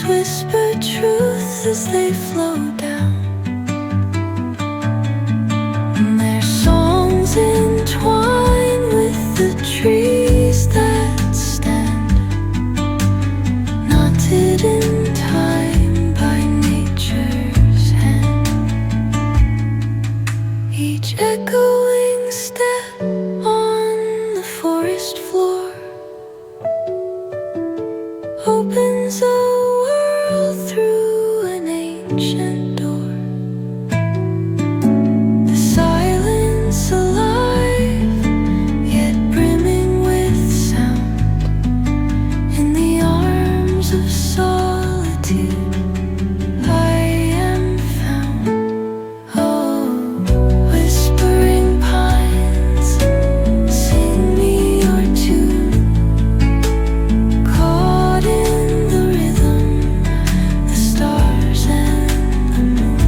rivers whisper truth as they flow down, and their songs entwine with the trees that stand, knotted in time by nature's hand. Each echoing step on the forest floor opens a world through an ancient door. The silence alive, yet brimming with sound, in the arms of solitude I am found. Oh, whispering pines, sing me your tune, caught in the rhythm, the stars and the moon.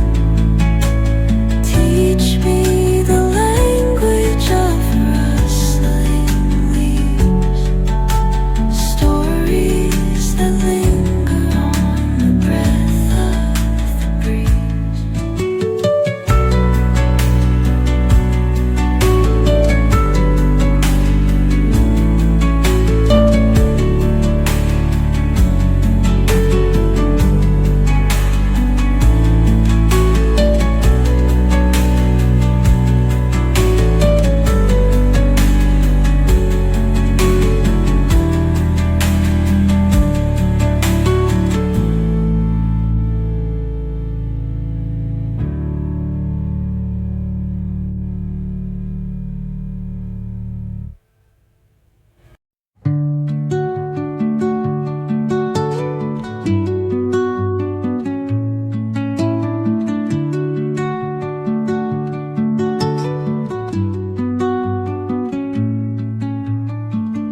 Teach me the language of rustling leaves, stories that linger on the breath of the breeze.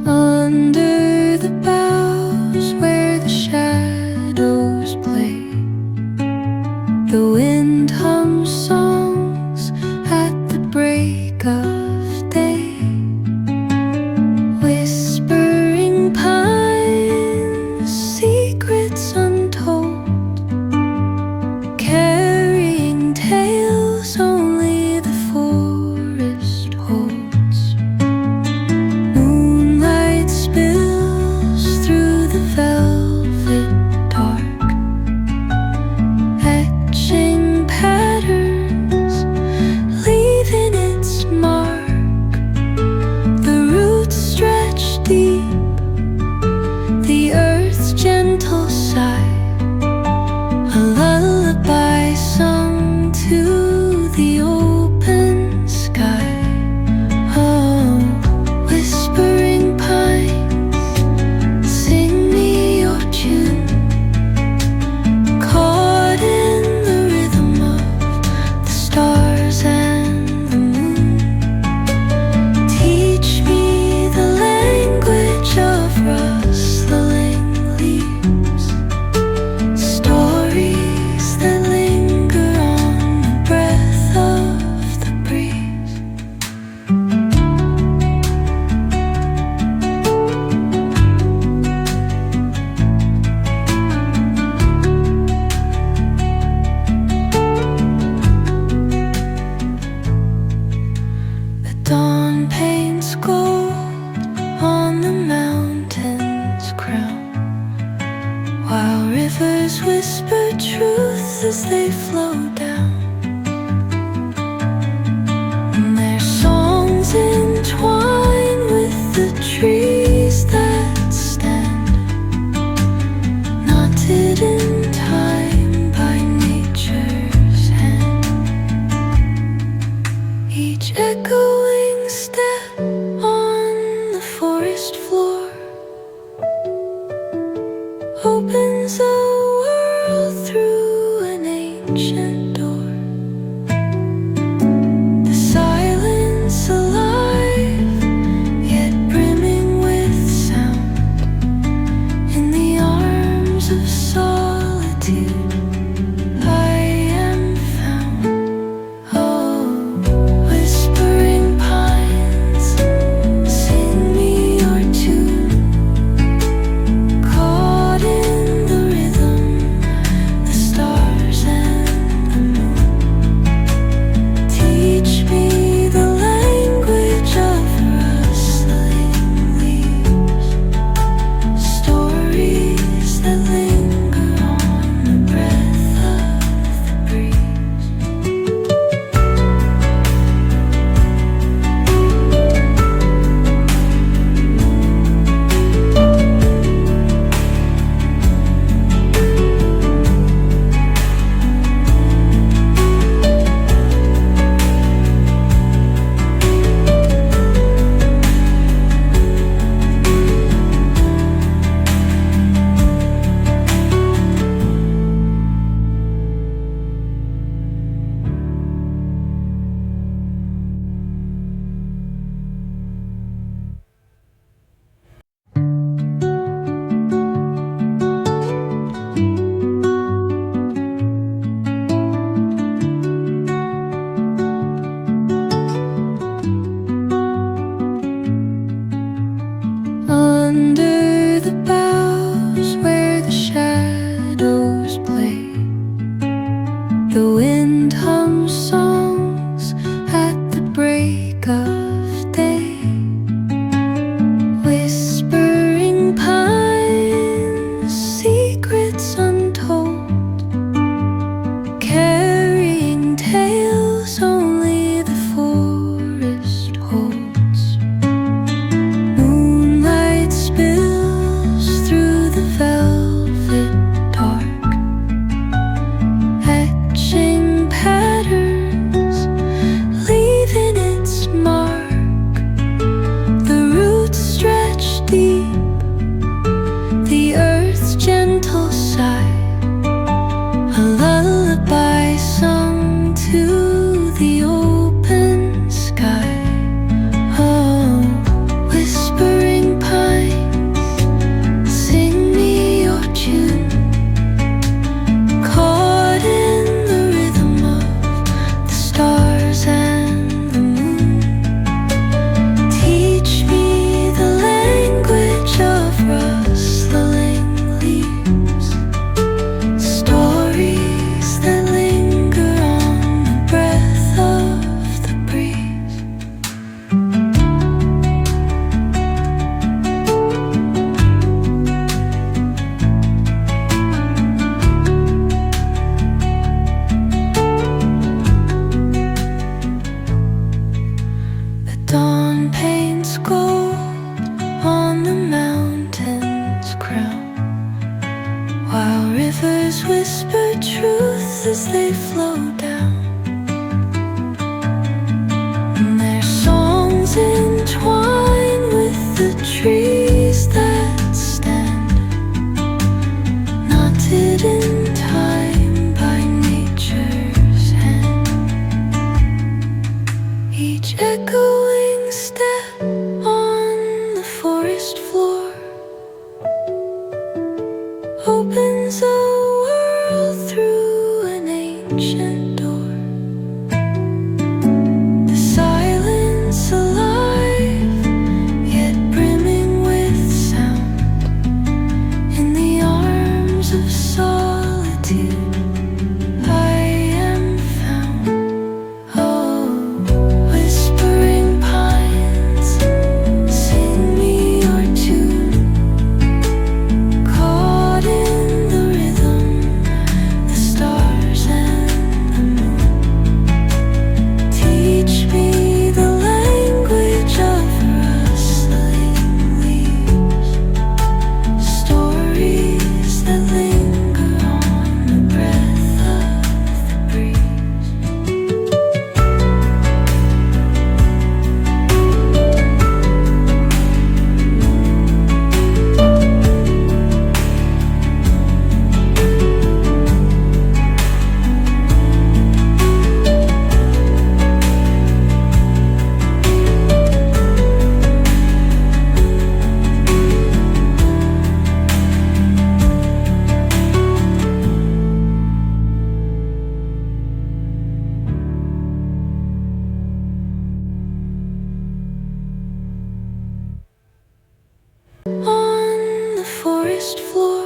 Under the boughs where the shadows play, the wind hums songs at the break of day. Whispering pines, secrets untold, carrying tales only the forest holds. Moonlight spills through the velvet dark, etching patterns, leaving its mark. The roots stretch deep, the earth's gentle sigh, a lullaby sung to the open sky. Oh, whispering pines, sing me your tune, caught in the rhythm of the stars and the moon. Teach me the language of rustling leaves, stories that linger on the breath of the breeze. The dawn paints gold on the mountain's crown, while rivers whisper truth as they flow down, and their songs entwine with the trees that stand, knotted in time by nature's hand. Each echoing step on the forest floor opens a world through an ancient door. The silence alive, yet brimming with sound, in the arms of solitude I am found. Oh, whispering pines, sing me your tune, under the boughs where the shadows play. The wind hums songs at the break of day. Whispering pines, secrets untold, carrying tales only the forest holds. Moonlight spills through the velvet dark, etching patterns, leaving its mark. The roots stretch deep, the earth's gentle sigh, a lullaby sung to the open sky. Oh, whispering pines, sing me your tune, caught in the rhythm of the stars and the moon. Teach me the language of rustling leaves, stories that linger on the breath of the breeze. The dawn paints gold on the mountain's crown, while rivers whisper truth as they flow down. And their songs entwine with the trees that stand, knotted in time by nature's hand. Each echoing step on the forest floor opens a world through an ancient door. The silence alive, yet brimming with sound. In the arms of solitude I am found. Oh, whispering pines, sing me your tune, caught in the rhythm, the stars and the moon. Teach me the language of rustling leaves, stories that linger on the breath of the breeze. On the forest floor